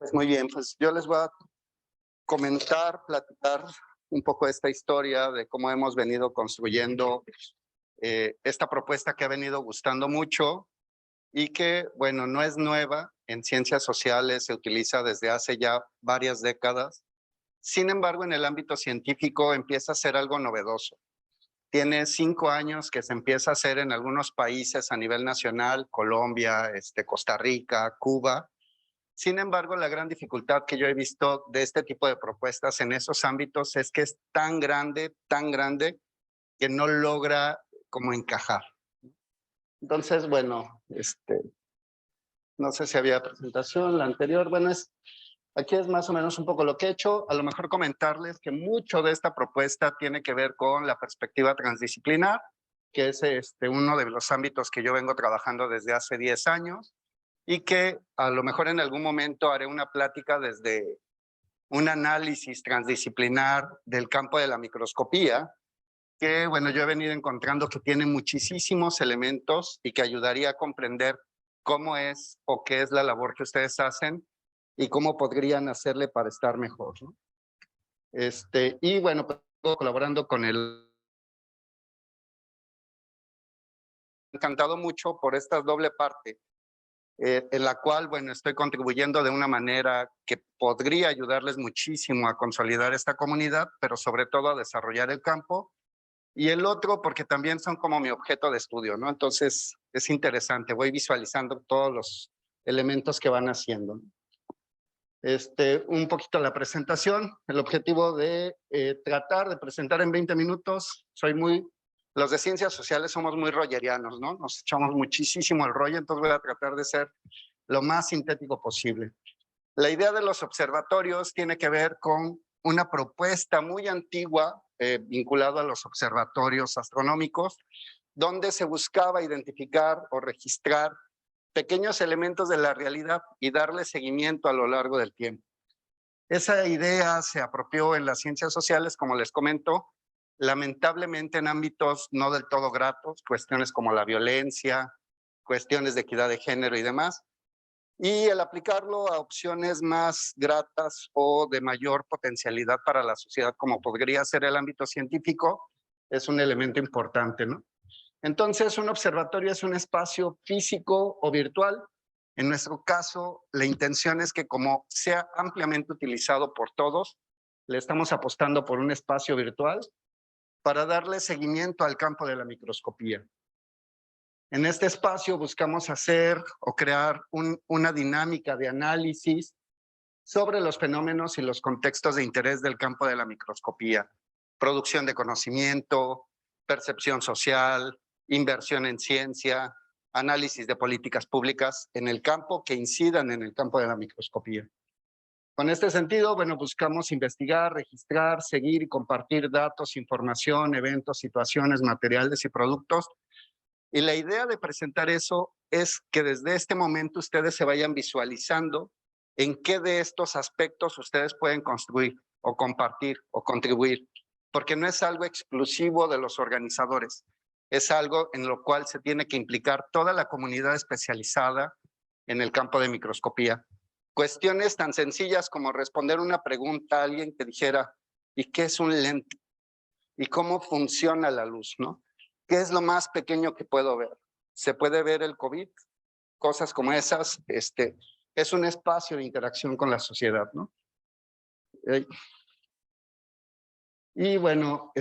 Pues muy bien, pues yo les voy a platicar un poco esta historia de cómo hemos venido construyendo esta propuesta que ha venido gustando mucho y que, bueno, no es nueva, en ciencias sociales se utiliza desde hace ya varias décadas. Sin embargo, en el ámbito científico empieza a ser algo novedoso. Tiene 5 años que se empieza a hacer en algunos países a nivel nacional, Colombia, Costa Rica, Cuba. Sin embargo, la gran dificultad que yo he visto de este tipo de propuestas en esos ámbitos es que es tan grande, que no logra como encajar. Entonces, bueno, no sé si había presentación, la anterior, bueno, aquí es más o menos un poco lo que he hecho. A lo mejor comentarles que mucho de esta propuesta tiene que ver con la perspectiva transdisciplinar, que es uno de los ámbitos que yo vengo trabajando desde hace 10 años y que a lo mejor en algún momento haré una plática desde un análisis transdisciplinar del campo de la microscopía, que bueno, yo he venido encontrando que tiene muchísimos elementos y que ayudaría a comprender cómo es o qué es la labor que ustedes hacen y cómo podrían hacerle para estar mejor, ¿no? Y bueno, pues, colaborando con el... Encantado mucho por esta doble parte, en la cual, bueno, estoy contribuyendo de una manera que podría ayudarles muchísimo a consolidar esta comunidad, pero sobre todo a desarrollar el campo. Y el otro, porque también son como mi objeto de estudio, ¿no? Entonces, es interesante, voy visualizando todos los elementos que van haciendo. Un poquito la presentación, el objetivo de tratar de presentar en 20 minutos, los de ciencias sociales somos muy rogerianos, ¿no? Nos echamos muchísimo el rollo, entonces voy a tratar de ser lo más sintético posible. La idea de los observatorios tiene que ver con una propuesta muy antigua vinculada a los observatorios astronómicos, donde se buscaba identificar o registrar pequeños elementos de la realidad y darle seguimiento a lo largo del tiempo. Esa idea se apropió en las ciencias sociales, como les comento, lamentablemente en ámbitos no del todo gratos, cuestiones como la violencia, cuestiones de equidad de género y demás, y el aplicarlo a opciones más gratas o de mayor potencialidad para la sociedad, como podría ser el ámbito científico, es un elemento importante, ¿no? Entonces, un observatorio es un espacio físico o virtual. En nuestro caso, la intención es que como sea ampliamente utilizado por todos, le estamos apostando por un espacio virtual para darle seguimiento al campo de la microscopía. En este espacio buscamos hacer o crear una dinámica de análisis sobre los fenómenos y los contextos de interés del campo de la microscopía. Producción de conocimiento, percepción social, inversión en ciencia, análisis de políticas públicas en el campo que incidan en el campo de la microscopía. Con este sentido, bueno, buscamos investigar, registrar, seguir y compartir datos, información, eventos, situaciones, materiales y productos. Y la idea de presentar eso es que desde este momento ustedes se vayan visualizando en qué de estos aspectos ustedes pueden construir o compartir o contribuir, porque no es algo exclusivo de los organizadores, es algo en lo cual se tiene que implicar toda la comunidad especializada en el campo de microscopía. Cuestiones tan sencillas como responder una pregunta a alguien que dijera, ¿y qué es un lente? ¿Y cómo funciona la luz, no? ¿Qué es lo más pequeño que puedo ver? ¿Se puede ver el COVID? Cosas como esas, es un espacio de interacción con la sociedad, ¿no? Y bueno,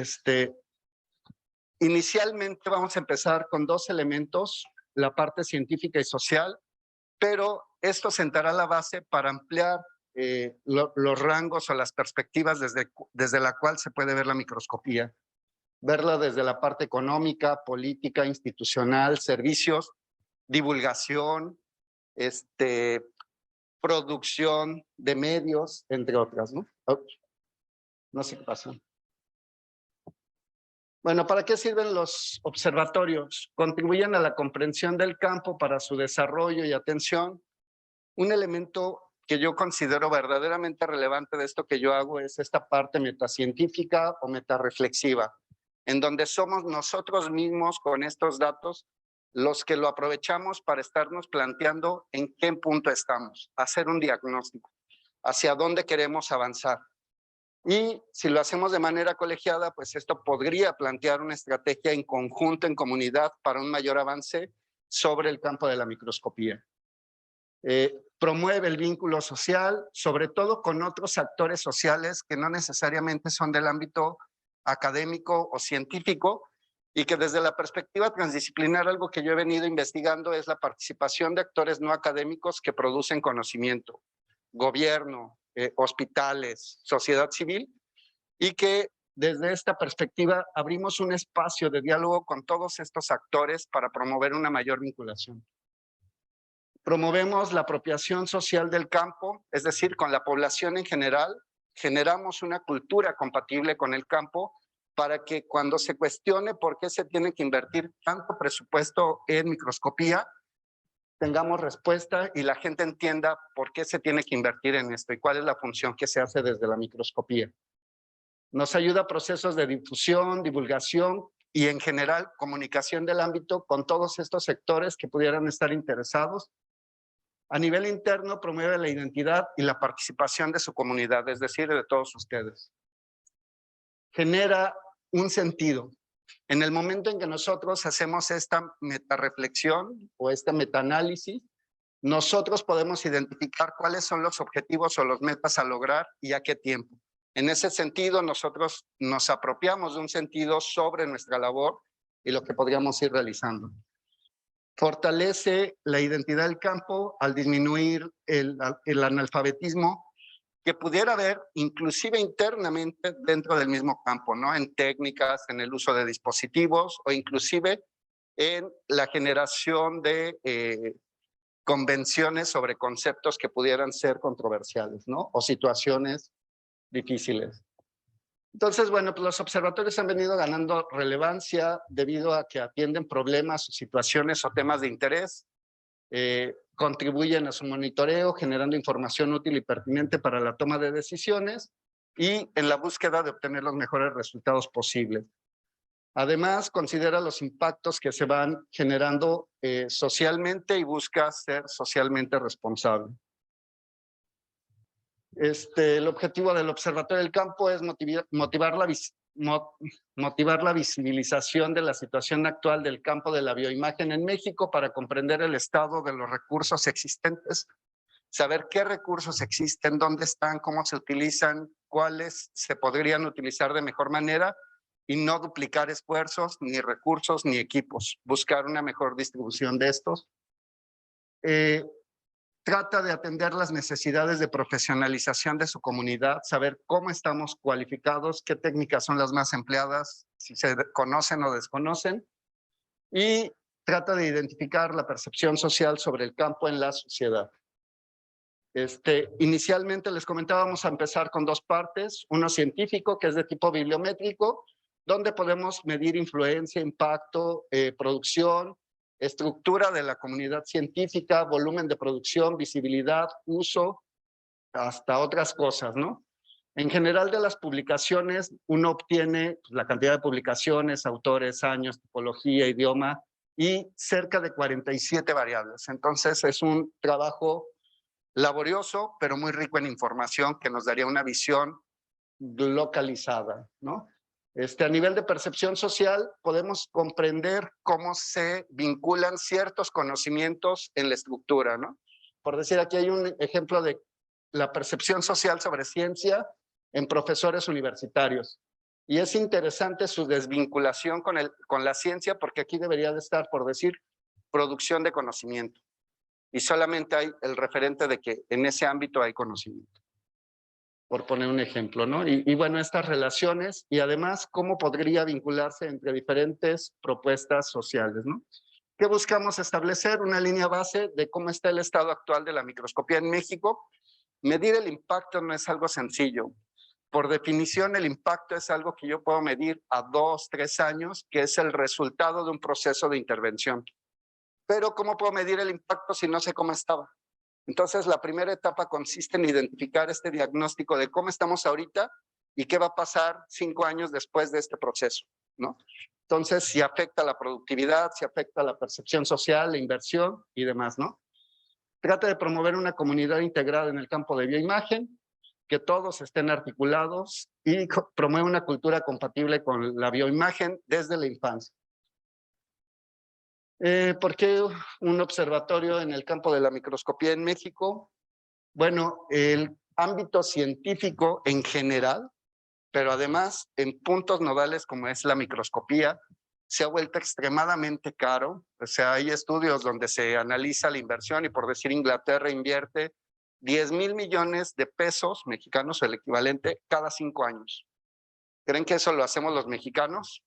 inicialmente vamos a empezar con 2 elementos, la parte científica y social, pero esto sentará la base para ampliar los rangos o las perspectivas desde la cual se puede ver la microscopía. Verla desde la parte económica, política, institucional, servicios, divulgación, producción de medios, entre otras, ¿no? No sé qué pasó. Bueno, ¿para qué sirven los observatorios? Contribuyen a la comprensión del campo para su desarrollo y atención. Un elemento que yo considero verdaderamente relevante de esto que yo hago es esta parte metacientífica o metarreflexiva, en donde somos nosotros mismos con estos datos los que lo aprovechamos para estarnos planteando en qué punto estamos, hacer un diagnóstico. hacia dónde queremos avanzar. Y si lo hacemos de manera colegiada, pues esto podría plantear una estrategia en conjunto, en comunidad, para un mayor avance sobre el campo de la microscopía. Promueve el vínculo social, sobre todo con otros actores sociales que no necesariamente son del ámbito académico o científico, y que desde la perspectiva transdisciplinar, algo que yo he venido investigando es la participación de actores no académicos que producen conocimiento, gobierno, hospitales, sociedad civil, y que desde esta perspectiva abrimos un espacio de diálogo con todos estos actores para promover una mayor vinculación. Promovemos la apropiación social del campo, es decir, con la población en general, generamos una cultura compatible con el campo para que cuando se cuestione por qué se tiene que invertir tanto presupuesto en microscopía, tengamos respuesta y la gente entienda por qué se tiene que invertir en esto y cuál es la función que se hace desde la microscopía. Nos ayuda a procesos de difusión, divulgación y en general comunicación del ámbito con todos estos sectores que pudieran estar interesados. A nivel interno promueve la identidad y la participación de su comunidad, es decir, de todos ustedes. Genera un sentido. En el momento en que nosotros hacemos esta metarreflexión o este metaanálisis, nosotros podemos identificar cuáles son los objetivos o los metas a lograr y a qué tiempo. En ese sentido, nosotros nos apropiamos de un sentido sobre nuestra labor y lo que podríamos ir realizando. Fortalece la identidad del campo al disminuir el analfabetismo que pudiera haber inclusive internamente dentro del mismo campo, ¿no? En técnicas, en el uso de dispositivos o inclusive en la generación de convenciones sobre conceptos que pudieran ser controversiales, ¿no? O situaciones difíciles. Entonces, bueno, pues los observatorios han venido ganando relevancia debido a que atienden problemas, situaciones o temas de interés, contribuyen a su monitoreo, generando información útil y pertinente para la toma de decisiones y en la búsqueda de obtener los mejores resultados posibles. Además, considera los impactos que se van generando socialmente y busca ser socialmente responsable. El objetivo del Observatorio del Campo es motivar la visibilización de la situación actual del campo de la bioimagen en México para comprender el estado de los recursos existentes, saber qué recursos existen, dónde están, cómo se utilizan, cuáles se podrían utilizar de mejor manera y no duplicar esfuerzos, ni recursos, ni equipos, buscar una mejor distribución de estos. Trata de atender las necesidades de profesionalización de su comunidad, saber cómo estamos cualificados, qué técnicas son las más empleadas, si se conocen o desconocen, y trata de identificar la percepción social sobre el campo en la sociedad. Inicialmente les comentábamos a empezar con dos partes, uno científico que es de tipo bibliométrico, donde podemos medir influencia, impacto, producción, estructura de la comunidad científica, volumen de producción, visibilidad, uso, hasta otras cosas, ¿no? En general de las publicaciones, uno obtiene la cantidad de publicaciones, autores, años, tipología, idioma y cerca de 47 variables. Entonces es un trabajo laborioso, pero muy rico en información que nos daría una visión localizada, ¿no? A nivel de percepción social, podemos comprender cómo se vinculan ciertos conocimientos en la estructura, ¿no? Por decir, aquí hay un ejemplo de la percepción social sobre ciencia en profesores universitarios. Y es interesante su desvinculación con la ciencia, porque aquí debería de estar, por decir, producción de conocimiento. Y solamente hay el referente de que en ese ámbito hay conocimiento, por poner un ejemplo, ¿no? Y bueno, estas relaciones y además cómo podría vincularse entre diferentes propuestas sociales, ¿no? ¿Qué buscamos establecer? Una línea base de cómo está el estado actual de la microscopía en México. Medir el impacto no es algo sencillo. Por definición, el impacto es algo que yo puedo medir a 2, 3 años, que es el resultado de un proceso de intervención. Pero ¿cómo puedo medir el impacto si no sé cómo estaba? Entonces, la primera etapa consiste en identificar este diagnóstico de cómo estamos ahorita y qué va a pasar 5 años después de este proceso, ¿no? Entonces, si afecta la productividad, si afecta la percepción social, la inversión y demás, ¿no? Trata de promover una comunidad integrada en el campo de bioimagen, que todos estén articulados y promueve una cultura compatible con la bioimagen desde la infancia. ¿Por qué un observatorio en el campo de la microscopía en México? Bueno, el ámbito científico en general, pero además en puntos nodales como es la microscopía, se ha vuelto extremadamente caro. O sea, hay estudios donde se analiza la inversión y por decir Inglaterra invierte 10,000 millones de pesos mexicanos o el equivalente cada 5 años. ¿Creen que eso lo hacemos los mexicanos?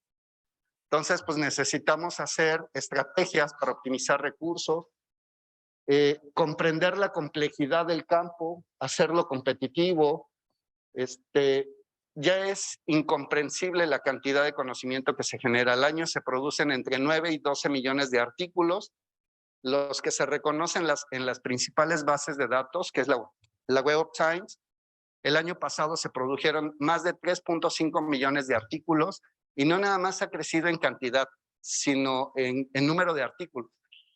Entonces, pues necesitamos hacer estrategias para optimizar recursos, comprender la complejidad del campo, hacerlo competitivo. Ya es incomprensible la cantidad de conocimiento que se genera. Al año se producen entre 9 y 12 millones de artículos, los que se reconocen en las principales bases de datos, que es la Web of Science. El año pasado se produjeron más de 3.5 millones de artículos y no nada más ha crecido en cantidad, sino en número de artículos,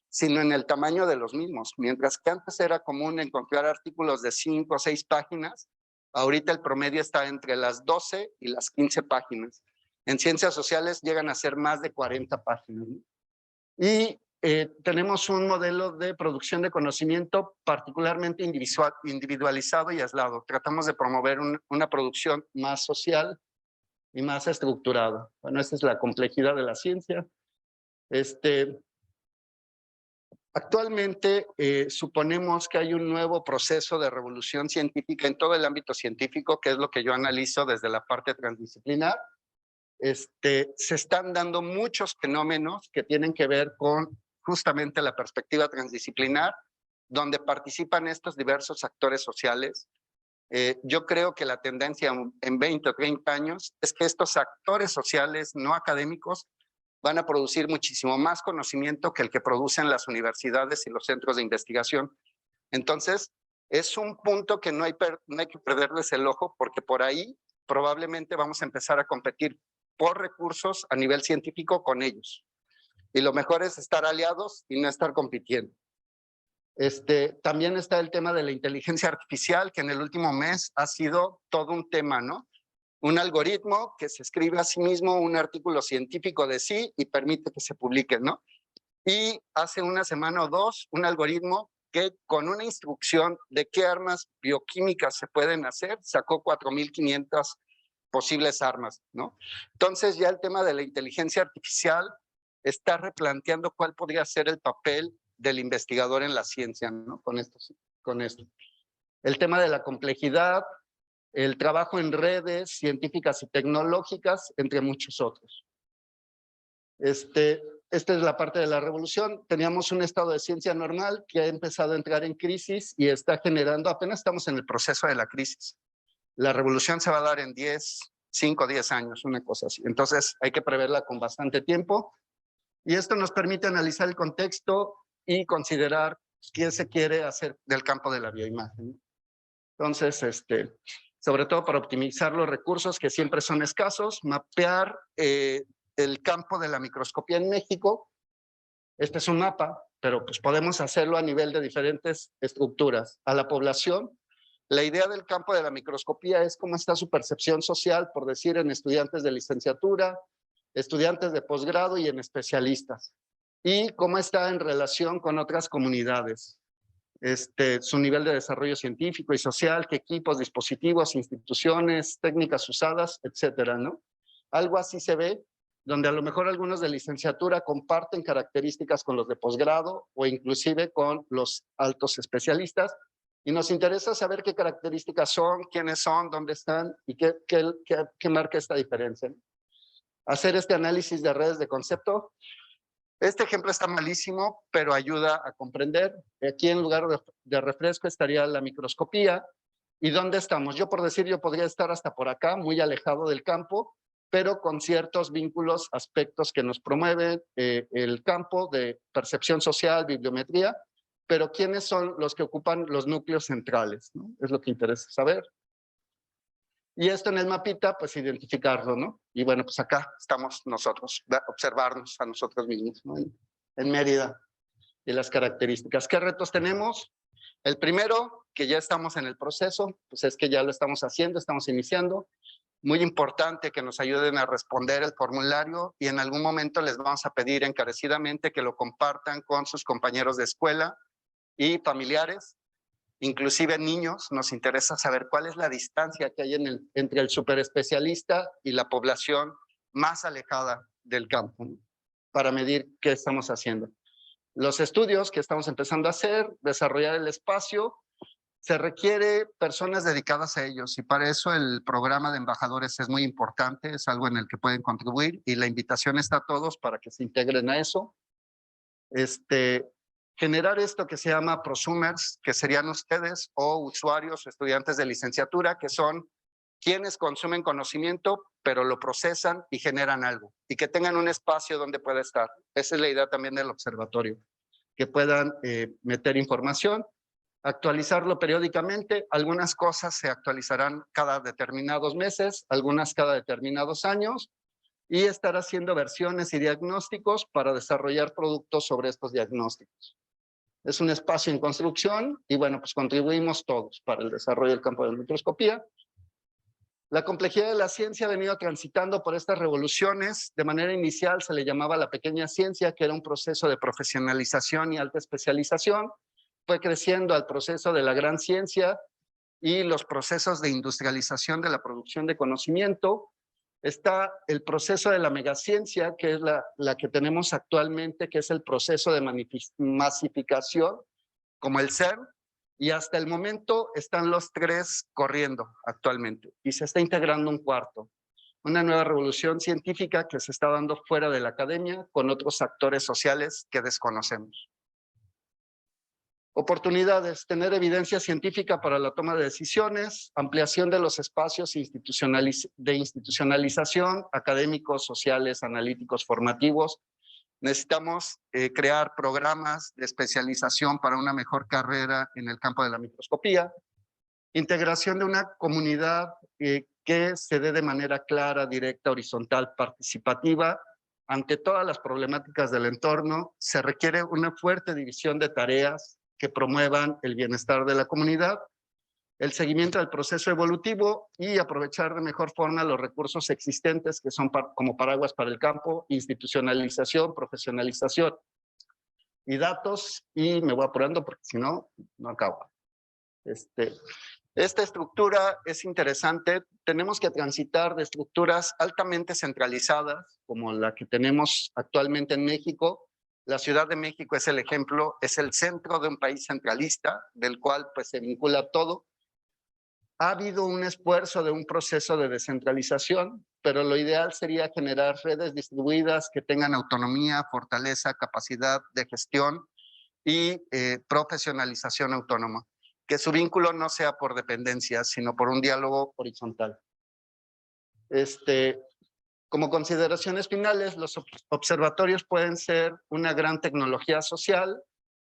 sino en el tamaño de los mismos. Mientras que antes era común encontrar artículos de 5 o 6 páginas, ahorita el promedio está entre las 12 y las 15 páginas. En ciencias sociales llegan a ser más de 40 páginas, ¿no? Y tenemos un modelo de producción de conocimiento particularmente individualizado y aislado. Tratamos de promover una producción más social y más estructurada. Bueno, esa es la complejidad de la ciencia. Actualmente suponemos que hay un nuevo proceso de revolución científica en todo el ámbito científico, que es lo que yo analizo desde la parte transdisciplinar. Se están dando muchos fenómenos que tienen que ver con justamente la perspectiva transdisciplinar, donde participan estos diversos actores sociales. Yo creo que la tendencia en 20 o 30 años es que estos actores sociales no académicos van a producir muchísimo más conocimiento que el que producen las universidades y los centros de investigación. Entonces, es un punto que no hay que perderles el ojo, porque por ahí probablemente vamos a empezar a competir por recursos a nivel científico con ellos. Y lo mejor es estar aliados y no estar compitiendo. También está el tema de la inteligencia artificial, que en el último mes ha sido todo un tema, ¿no? Un algoritmo que se escribe a sí mismo un artículo científico de sí y permite que se publique, ¿no? Y hace una semana o dos, un algoritmo que con una instrucción de qué armas bioquímicas se pueden hacer, sacó 4,500 posibles armas, ¿no? Entonces ya el tema de la inteligencia artificial está replanteando cuál podría ser el papel del investigador en la ciencia, ¿no? Con esto. El tema de la complejidad, el trabajo en redes científicas y tecnológicas, entre muchos otros. Esta es la parte de la revolución. Teníamos un estado de ciencia normal que ha empezado a entrar en crisis y está generando, apenas estamos en el proceso de la crisis. La revolución se va a dar en 5 o 10 años, una cosa así. Entonces hay que preverla con bastante tiempo. Y esto nos permite analizar el contexto y considerar qué se quiere hacer del campo de la bioimagen. Entonces, sobre todo para optimizar los recursos que siempre son escasos, mapear el campo de la microscopía en México. Este es un mapa, pero pues podemos hacerlo a nivel de diferentes estructuras. A la población, la idea del campo de la microscopía es cómo está su percepción social, por decir, en estudiantes de licenciatura, estudiantes de posgrado y en especialistas. Y cómo está en relación con otras comunidades. Su nivel de desarrollo científico y social, qué equipos, dispositivos, instituciones, técnicas usadas, etcétera, ¿no? Algo así se ve, donde a lo mejor algunos de licenciatura comparten características con los de posgrado o inclusive con los altos especialistas, y nos interesa saber qué características son, quiénes son, dónde están y qué marca esta diferencia, ¿no? Hacer este análisis de redes de concepto. Este ejemplo está malísimo, pero ayuda a comprender. Aquí en lugar de refresco estaría la microscopía. ¿Y dónde estamos? Yo por decir, yo podría estar hasta por acá, muy alejado del campo, pero con ciertos vínculos, aspectos que nos promueven el campo de percepción social, bibliometría, pero ¿quiénes son los que ocupan los núcleos centrales, ¿no? Es lo que interesa saber. Y esto en el mapita, pues identificarlo, ¿no? Y bueno, pues acá estamos nosotros, observarnos a nosotros mismos, ¿no? En Mérida y las características. ¿Qué retos tenemos? El primero, que ya estamos en el proceso, pues es que ya lo estamos haciendo, estamos iniciando. Muy importante que nos ayuden a responder el formulario y en algún momento les vamos a pedir encarecidamente que lo compartan con sus compañeros de escuela y familiares, inclusive niños. Nos interesa saber cuál es la distancia que hay entre el superespecialista y la población más alejada del campo, ¿no? Para medir qué estamos haciendo. Los estudios que estamos empezando a hacer, desarrollar el espacio, se requiere personas dedicadas a ellos y para eso el programa de embajadores es muy importante, es algo en el que pueden contribuir y la invitación está a todos para que se integren a eso. Generar esto que se llama prosumers, que serían ustedes o usuarios o estudiantes de licenciatura, que son quienes consumen conocimiento, pero lo procesan y generan algo, y que tengan un espacio donde pueda estar. Esa es la idea también del observatorio, que puedan meter información, actualizarlo periódicamente. Algunas cosas se actualizarán cada determinados meses, algunas cada determinados años, y estar haciendo versiones y diagnósticos para desarrollar productos sobre estos diagnósticos. Es un espacio en construcción y bueno, pues contribuimos todos para el desarrollo del campo de la microscopía. La complejidad de la ciencia ha venido transitando por estas revoluciones. De manera inicial se le llamaba la pequeña ciencia, que era un proceso de profesionalización y alta especialización. Fue creciendo al proceso de la gran ciencia y los procesos de industrialización de la producción de conocimiento. Está el proceso de la megaciencia, que es la que tenemos actualmente, que es el proceso de masificación, como el CERN, y hasta el momento están los tres corriendo actualmente, y se está integrando un cuarto. Una nueva revolución científica que se está dando fuera de la academia con otros actores sociales que desconocemos. Oportunidades: tener evidencia científica para la toma de decisiones, ampliación de los espacios de institucionalización, académicos, sociales, analíticos, formativos. Necesitamos crear programas de especialización para una mejor carrera en el campo de la microscopía. Integración de una comunidad que se dé de manera clara, directa, horizontal, participativa. Ante todas las problemáticas del entorno, se requiere una fuerte división de tareas que promuevan el bienestar de la comunidad, el seguimiento del proceso evolutivo y aprovechar de mejor forma los recursos existentes que son como paraguas para el campo, institucionalización, profesionalización y datos. Y me voy apurando porque si no, no acabo. Esta estructura es interesante. Tenemos que transitar de estructuras altamente centralizadas, como la que tenemos actualmente en México. La Ciudad de México es el ejemplo, es el centro de un país centralista, del cual pues se vincula todo. Ha habido un esfuerzo de un proceso de descentralización, pero lo ideal sería generar redes distribuidas que tengan autonomía, fortaleza, capacidad de gestión y profesionalización autónoma. Que su vínculo no sea por dependencia, sino por un diálogo horizontal. Como consideraciones finales, los observatorios pueden ser una gran tecnología social,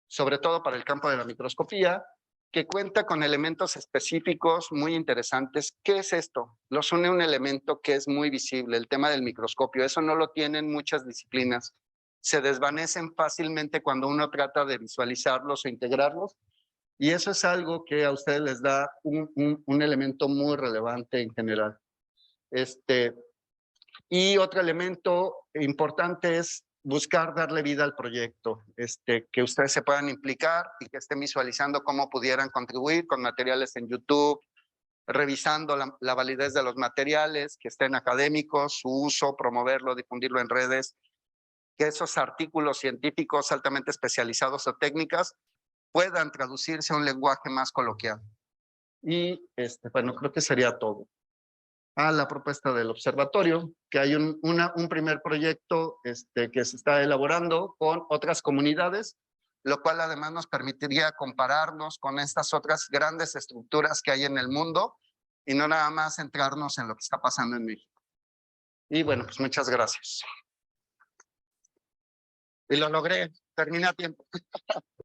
sobre todo para el campo de la microscopía, que cuenta con elementos específicos muy interesantes. ¿Qué es esto? Los une un elemento que es muy visible, el tema del microscopio. Eso no lo tienen muchas disciplinas. Se desvanecen fácilmente cuando uno trata de visualizarlos o integrarlos. Y eso es algo que a ustedes les da un elemento muy relevante en general. Y otro elemento importante es buscar darle vida al proyecto, que ustedes se puedan implicar y que estén visualizando cómo pudieran contribuir con materiales en YouTube, revisando la validez de los materiales, que estén académicos, su uso, promoverlo, difundirlo en redes, que esos artículos científicos altamente especializados o técnicas puedan traducirse a un lenguaje más coloquial. Y bueno, creo que sería todo. A la propuesta del observatorio, que hay un primer proyecto que se está elaborando con otras comunidades, lo cual además nos permitiría compararnos con estas otras grandes estructuras que hay en el mundo y no nada más centrarnos en lo que está pasando en México. Y bueno, pues muchas gracias. Y lo logré, terminé a tiempo.